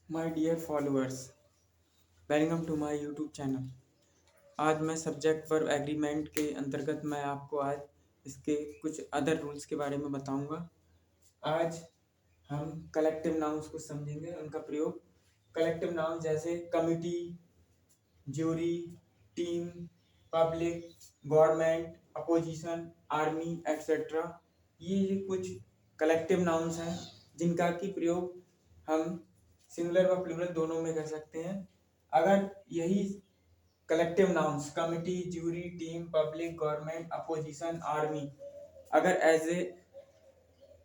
My dear followers, welcome to my YouTube channel. आज मैं subject verb agreement के अंतर्गत मैं आपको आज इसके कुछ अदर रूल्स के बारे में बताऊंगा। आज हम कलेक्टिव नाउन्स को समझेंगे, उनका प्रयोग। कलेक्टिव नाउन जैसे committee, jury, team, public, government, opposition, army etcetera, ये कुछ कलेक्टिव नाउन्स हैं जिनका की प्रयोग हम सिंगुलर व प्लूरल दोनों में कर सकते हैं। अगर यही collective nouns committee, jury, team, public, government, opposition, army अगर एज ए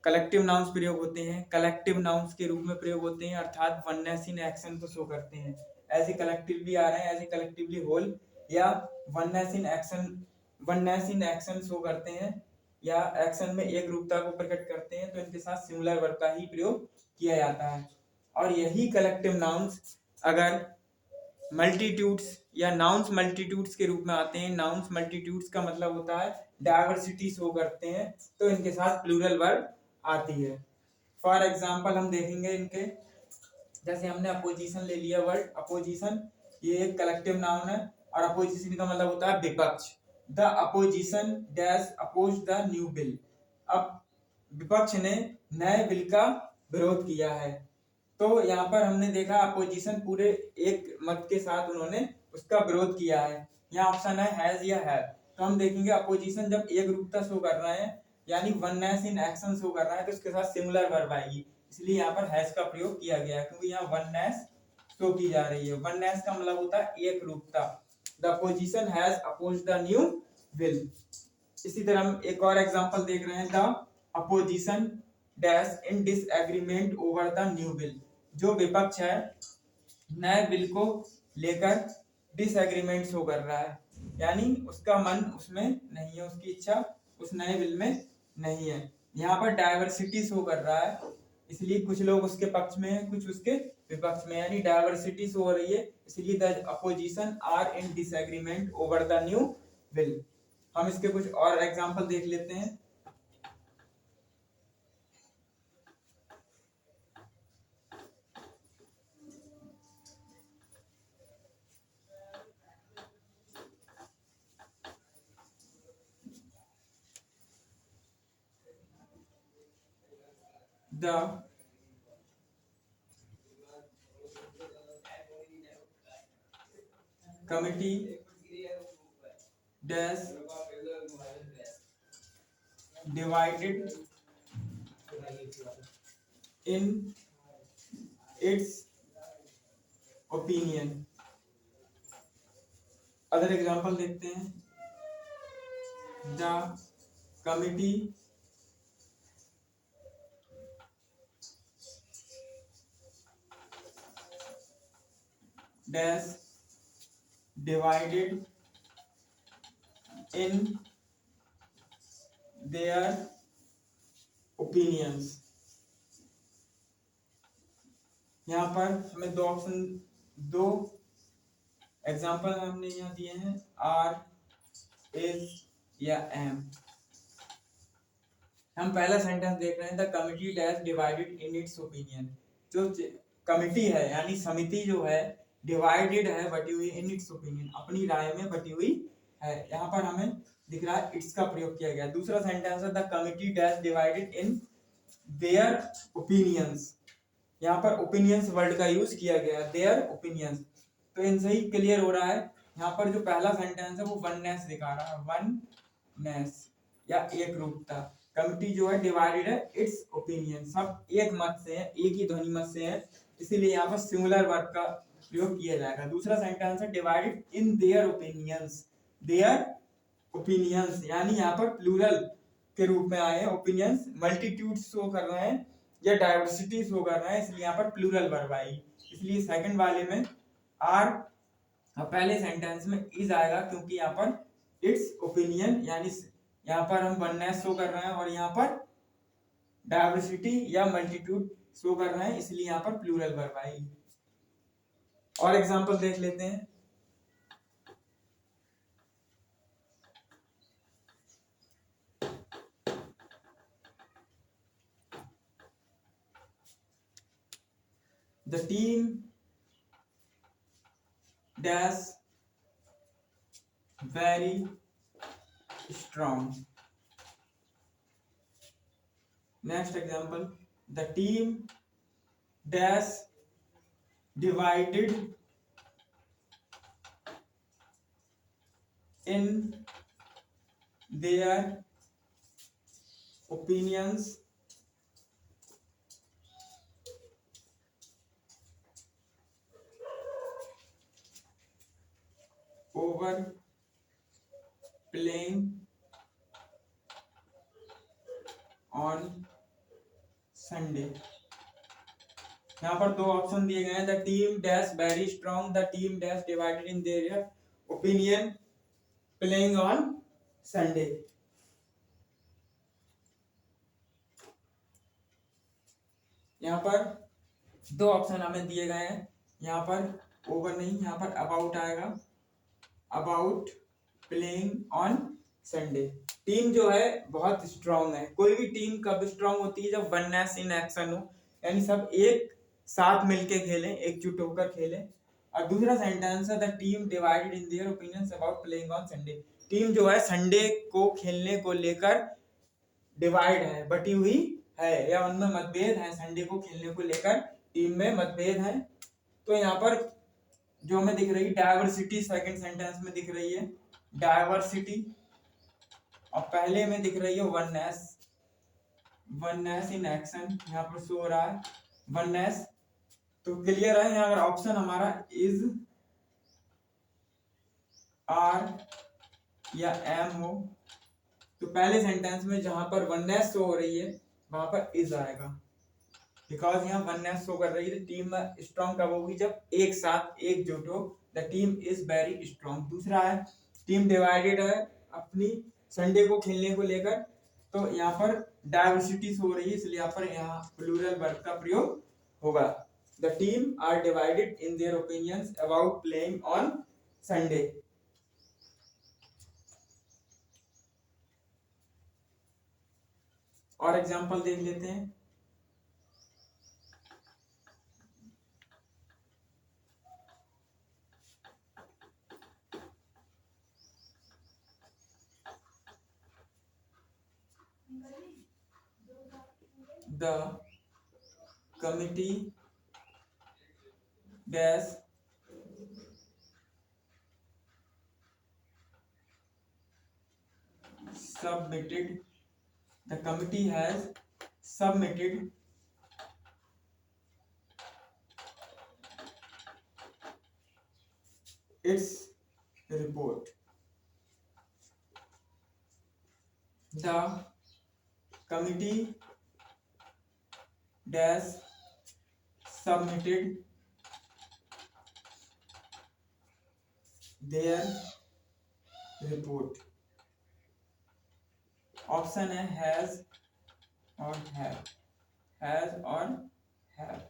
कलेक्टिव नाउन्स प्रयोग होते हैं, कलेक्टिव नाउन्स के रूप में प्रयोग होते हैं, अर्थात वननेस इन एक्शन को शो करते हैं। ऐसे कलेक्टिवली आ रहे हैं, ऐसे कलेक्टिवली होल या वननेस इन एक्शन शो करते हैं या एक्शन में एक रूपता को प्रकट करते हैं, तो इनके साथ सिंगुलर वर्ब का ही प्रयोग किया जाता है। और यही कलेक्टिव नाउन्स अगर मल्टीट्यूड्स या नाउन्स मल्टीट्यूड्स के रूप में आते हैं, नाउन्स मल्टीट्यूड्स का मतलब होता है डाइवर्सिटी शो करते हैं, तो इनके साथ प्लूरल वर्ब आती है। फॉर एग्जाम्पल हम देखेंगे इनके, जैसे हमने अपोजिशन ले लिया वर्ड अपोजिशन, ये एक कलेक्टिव नाउन है और अपोजिशन का मतलब होता है विपक्ष। The opposition dash oppose the new bill, अब विपक्ष ने नए बिल का विरोध किया है। तो यहाँ पर हमने देखा अपोजिशन पूरे एक मत के साथ उन्होंने उसका विरोध किया है। यहाँ ऑप्शन है हैज या है, तो हम देखेंगे अपोजिशन जब एक रूपता शो कर रहा है यानी वननेस इन एक्शन शो कर रहा है, तो उसके साथ सिमिलर वर्ब आएगी, इसलिए यहाँ पर हैज का प्रयोग किया गया है, क्योंकि यहाँ वननेस शो की जा रही है। वननेस का मतलब होता है एक रूपता। The opposition has oppose the new will. इसी तरह हम एक और एग्जांपल देख रहे हैं, the opposition dash in disagreement over the new bill, जो विपक्ष है नए बिल को लेकर डिसएग्रीमेंट शो कर रहा है, यानी उसका मन उसमें नहीं है, उसकी इच्छा उस नए बिल में नहीं है। यहाँ पर डाइवर्सिटी शो कर रहा है, इसलिए कुछ लोग उसके पक्ष में हैं, कुछ उसके विपक्ष में, यानी डाइवर्सिटी शो हो रही है, इसलिए the opposition are in disagreement over the new bill. हम इसके कुछ और एग्जांपल देख लेते हैं। The committee dash divided in its opinion। Other example देखते हैं। The committee dash divided in their opinions. यहाँ पर हमें दो एग्जांपल हमने यहाँ दिए हैं, आर, इज या एम। हम पहला सेंटेंस देख रहे हैं, the committee dash divided in its opinion. जो कमिटी है यानी समिति जो है, डिवाइडेड है, बटी हुई, इन इट्स ओपिनियन, अपनी राय में बटी हुई है। यहाँ पर हमें दिख रहा है इट्स का प्रयोग किया गया। दूसरा सेंटेंस है, the committee dash divided in their opinions. यहाँ पर ओपिनियंस वर्ड का यूज किया गया, देयर ओपिनियंस। तो इनसे ही क्लियर हो रहा है, यहाँ पर जो पहला सेंटेंस है वो वननेस दिखा रहा है, वननेस या एक रूपता। कमिटी जो है डिवाइडेड है इट्स ओपिनियन, सब एक मत से है, एक ही ध्वनि मत से है, इसीलिए यहाँ पर सिंगुलर वर्ब का प्रयोग किया जाएगा। दूसरा सेंटेंस है divided in their opinions, their opinions यानी यहाँ पर प्लूरल के रूप में आए हैं। ओपिनियंस मल्टीट्यूड शो कर रहे हैं या डाइवर्सिटी शो कर रहे हैं, इसलिए यहाँ पर प्लूरल वर्ब आई, इसलिए सेकंड वाले में आर, पहले सेंटेंस में इज आएगा, क्योंकि यहाँ पर इट्स ओपिनियन यानी यहाँ पर हम वननेस शो कर रहे हैं और यहाँ पर डाइवर्सिटी या मल्टीट्यूड शो कर रहे हैं, इसलिए यहाँ पर प्लूरल वर्ब आएगी। और एग्जांपल देख लेते हैं। The team dash very strong. Next example, the team dash divided in their opinions over playing on Sunday। यहाँ पर दो ऑप्शन दिए गए हैं, the team dash very strong, the team dash divided in their opinion playing on Sunday. यहाँ पर दो option हमें दिए गए हैं, यहाँ पर ओवर नहीं, यहाँ पर अबाउट आएगा, about playing on Sunday. Team जो है बहुत स्ट्रांग है। कोई भी टीम कब स्ट्रांग होती है, जब वननेस इन एक्शन हो, यानी सब एक साथ मिलके खेलें, एकजुट होकर खेलें। और दूसरा सेंटेंस है the team divided in their opinions about playing on Sunday. Team जो है संडे को खेलने को लेकर डिवाइड है, बटी हुई है, या उनमें मतभेद है, संडे को खेलने को लेकर टीम में मतभेद है। तो यहाँ पर जो हमें दिख रही है डाइवर्सिटी, सेकंड सेंटेंस में दिख रही है डाइवर्सिटी, और पहले में दिख रही है वननेस, वननेस इन एक्शन, यहाँ पर शो हो रहा है वननेस। तो क्लियर है, यहाँ अगर ऑप्शन हमारा इज, आर या एम हो, तो पहले सेंटेंस में जहां पर वननेस शो हो रही है वहां पर इज आएगा, बिकॉज यहाँ वननेस शो कर रही है। टीम स्ट्रॉन्ग कब होगी, जब एक साथ एकजुट हो, the team is very strong. दूसरा है टीम डिवाइडेड है अपनी संडे को खेलने को लेकर, तो यहाँ पर डाइवर्सिटी हो रही है, इसलिए यहाँ पर यहाँ प्लूरल वर्ब का प्रयोग होगा। The team are divided in their opinions about playing on Sunday. और एग्जांपल देख लेते हैं। The committee dash submitted, the committee has submitted its report। The committee dash submitted their report। Option है has और have, has और have.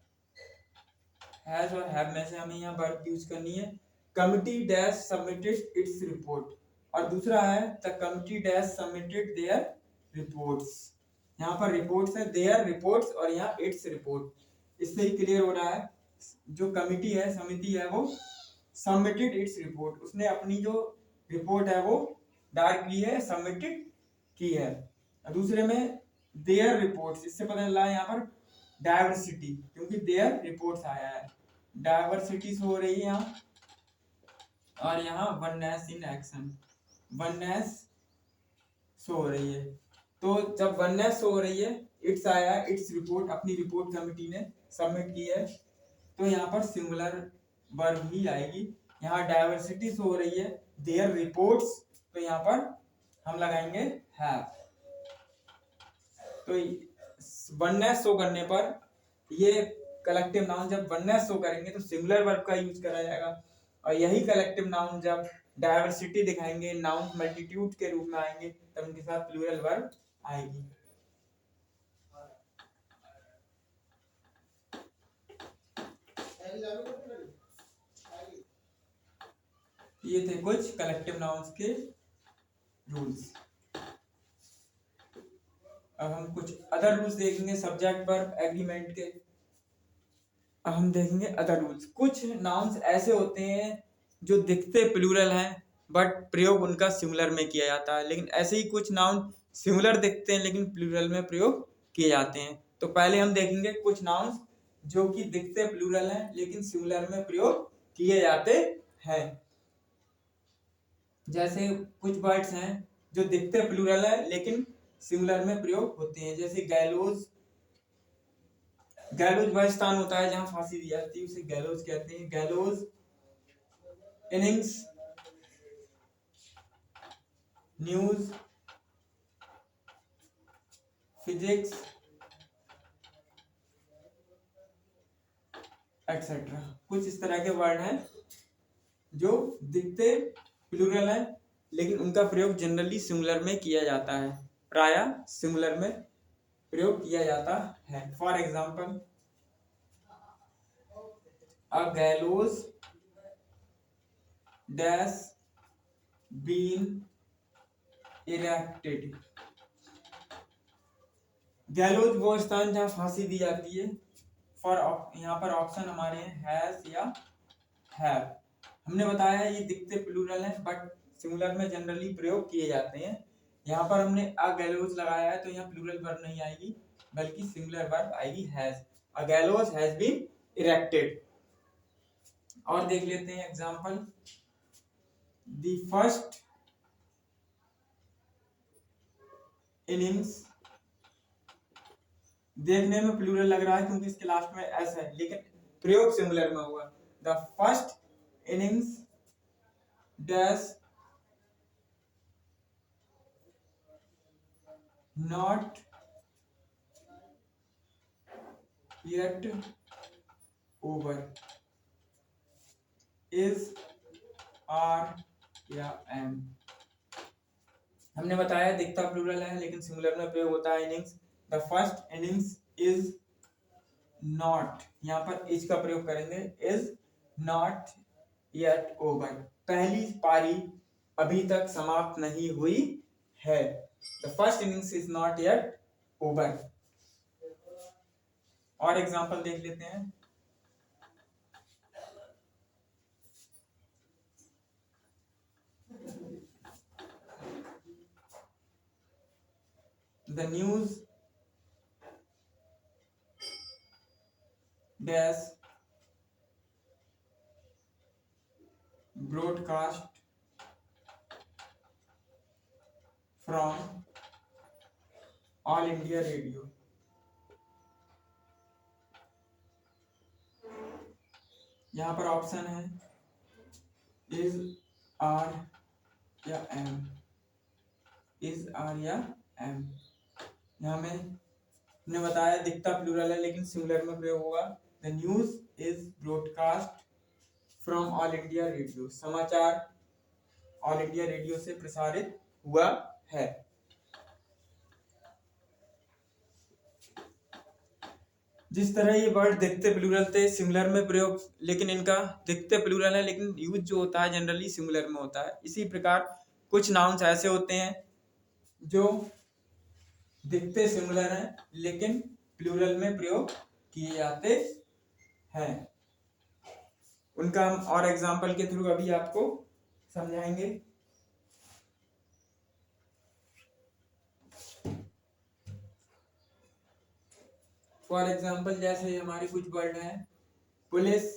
Has और have में से हमें यहाँ वर्ब यूज करनी है। Committee dash submitted its report, और दूसरा है the committee dash submitted there reports. यहाँ पर रिपोर्ट्स है, देयर रिपोर्ट्स, और यहाँ इट्स रिपोर्ट। इससे ही क्लियर हो रहा है, जो कमिटी है, समिति है, वो सबमिटेड इट्स रिपोर्ट, उसने अपनी जो रिपोर्ट है वो डाल की है, सबमिटेड की है। दूसरे में देयर रिपोर्ट्स, इससे पता चला है यहाँ पर डाइवर्सिटी, क्योंकि देयर रिपोर्ट्स आया है, डाइवर्सिटी हो रही है यहाँ। और यहाँ oneness in action, oneness show हो रही है। तो जब वननेस शो हो रही है, इट्स आया है, इट्स रिपोर्ट, अपनी रिपोर्ट कमिटी ने सबमिट की है, तो यहाँ पर सिंगुलर वर्ब ही आएगी। यहाँ डाइवर्सिटी शो हो रही है, देयर रिपोर्ट्स, तो यहाँ पर हम लगाएंगे हैव। तो वननेस शो करने पर ये कलेक्टिव नाउन जब वननेस शो करेंगे तो सिंगुलर वर्ब का यूज करा जाएगा, और यही कलेक्टिव नाउन जब डाइवर्सिटी दिखाएंगे, नाउन मल्टीट्यूड के रूप में आएंगे, तब उनके साथ प्लूरल वर्ब आएगी। ये थे कुछ कलेक्टिव नाउन्स के रूल्स। अब हम कुछ अदर रूल्स देखेंगे सब्जेक्ट वर्ब एग्रीमेंट के। अब हम देखेंगे अदर रूल्स। कुछ नाउन्स ऐसे होते हैं जो दिखते प्लूरल हैं बट प्रयोग उनका सिंगुलर में किया जाता है, लेकिन ऐसे ही कुछ नाउन सिंगुलर दिखते हैं लेकिन प्लूरल में प्रयोग किए जाते हैं। तो पहले हम देखेंगे कुछ नाउन्स जो कि दिखते प्लूरल हैं लेकिन सिंगुलर में प्रयोग किए जाते हैं। जैसे कुछ वर्ड्स हैं जो दिखते प्लूरल है लेकिन सिंगुलर में प्रयोग होते हैं, जैसे गैलोज। गैलोज वह स्थान होता है जहां फांसी दी जाती है, उसे गैलोज कहते हैं। गैलोज, इनिंग्स, न्यूज, फिजिक्स एक्सेट्रा। कुछ इस तरह के वर्ड हैं जो दिखते प्लूरल है लेकिन उनका प्रयोग जनरली सिंगुलर में किया जाता है, प्रायः सिंगुलर में प्रयोग किया जाता है। For example, a gallows dash been erected. Gallows वो स्थान जहां फांसी दी जाती है। फॉर यहाँ पर ऑप्शन हमारे हैज या हैव। हमने बताया है ये दिखते प्लूरल है बट सिंगुलर में जनरली प्रयोग किए जाते हैं। यहाँ पर हमने अ गैलोज लगाया है तो यहाँ प्लूरल वर्ब नहीं आएगी बल्कि सिंगुलर वर्ब आएगी has. A gallows has been erected. और देख लेते हैं एग्जांपल। द फर्स्ट इनिंग्स, देखने में प्लूरल लग रहा है क्योंकि इसके लास्ट में एस है लेकिन प्रयोग सिंगुलर में हुआ। The first innings dash not yet over, is are या एम। हमने बताया दिखता प्लूरल है लेकिन सिंगुलर में प्रयोग होता है innings. The first innings is not, यहाँ पर इज का प्रयोग करेंगे, इज नॉट येट ओवर, पहली पारी अभी तक समाप्त नहीं हुई है। The first innings is not yet over. और एग्जांपल देख लेते हैं। The news dash broadcast from all India radio. यहाँ पर ऑप्शन है इज आर या एम, इज आर या एम। यहाँ में हमने बताया दिखता प्लूरल है लेकिन सिंगुलर में प्रयोग होगा। The news is broadcast from all India radio, समाचार ऑल इंडिया रेडियो से प्रसारित हुआ है। जिस तरह ये वर्ड दिखते प्लूरल थे सिंगुलर में प्रयोग, लेकिन इनका दिखते प्लूरल है लेकिन यूज जो होता है जनरली सिंगुलर में होता है। इसी प्रकार कुछ नाउन्स ऐसे होते हैं जो दिखते सिंगुलर हैं लेकिन प्लूरल में प्रयोग किए जाते हैं। उनका हम और एग्जांपल के थ्रू अभी आपको समझाएंगे। फॉर एग्जांपल जैसे हमारे कुछ वर्ड हैं, पुलिस,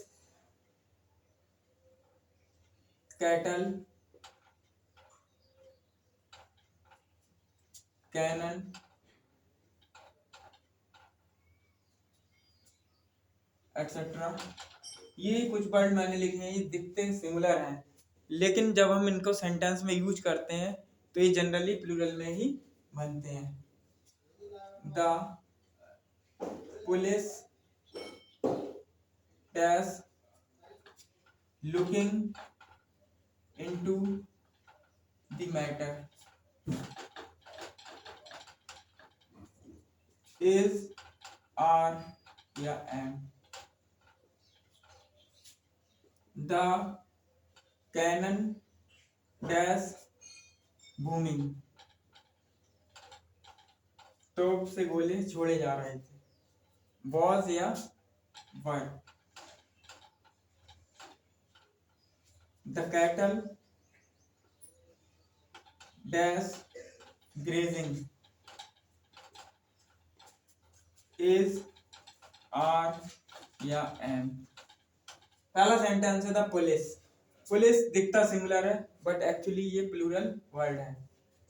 कैटल, कैनन, एक्सेट्रा। ये कुछ वर्ड मैंने लिखे हैं, ये दिखते सिंगुलर हैं लेकिन जब हम इनको सेंटेंस में यूज करते हैं तो ये जनरली प्लूरल में ही बनते हैं। The police dash looking into the matter, is are या am. The cannon dash booming, तोप से गोले छोड़े जा रहे थे, वॉज या were. The cattle dash grazing is are या एम। पहला सेंटेंस है द पुलिस। पुलिस दिखता सिंगुलर है बट एक्चुअली ये प्लूरल वर्ड है।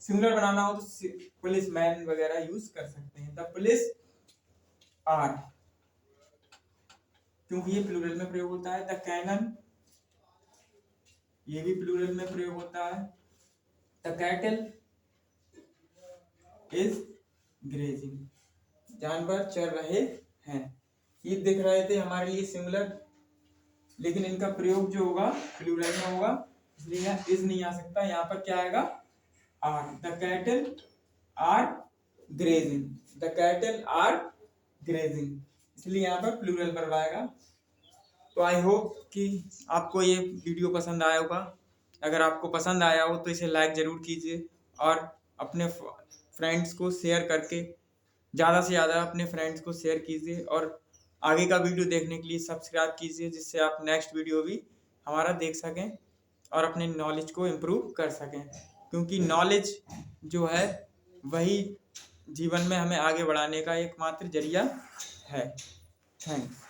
सिंगुलर बनाना हो तो पुलिस मैन वगैरह यूज कर सकते हैं। द पुलिस आर, क्योंकि ये प्लूरल में प्रयोग होता है। द कैनन, ये भी प्लूरल में प्रयोग होता है। द कैटल इज ग्रेजिंग, जानवर चर रहे हैं। ये दिख रहे थे हमारे लिए सिंगुलर, लेकिन इनका प्रयोग जो होगा प्लूरल में होगा, इसलिए यहाँ इज नहीं आ सकता। यहाँ पर क्या आएगा? Are. The cattle are grazing, the cattle are grazing, इसलिए यहाँ पर प्लूरल वर्ब आएगा। तो आई होप कि आपको ये वीडियो पसंद आया होगा। अगर आपको पसंद आया हो तो इसे लाइक ज़रूर कीजिए और अपने फ्रेंड्स को शेयर करके ज़्यादा से ज़्यादा अपने फ्रेंड्स को शेयर कीजिए, और आगे का वीडियो देखने के लिए सब्सक्राइब कीजिए, जिससे आप नेक्स्ट वीडियो भी हमारा देख सकें और अपने नॉलेज को इम्प्रूव कर सकें, क्योंकि नॉलेज जो है वही जीवन में हमें आगे बढ़ाने का एकमात्र जरिया है। थैंक्स।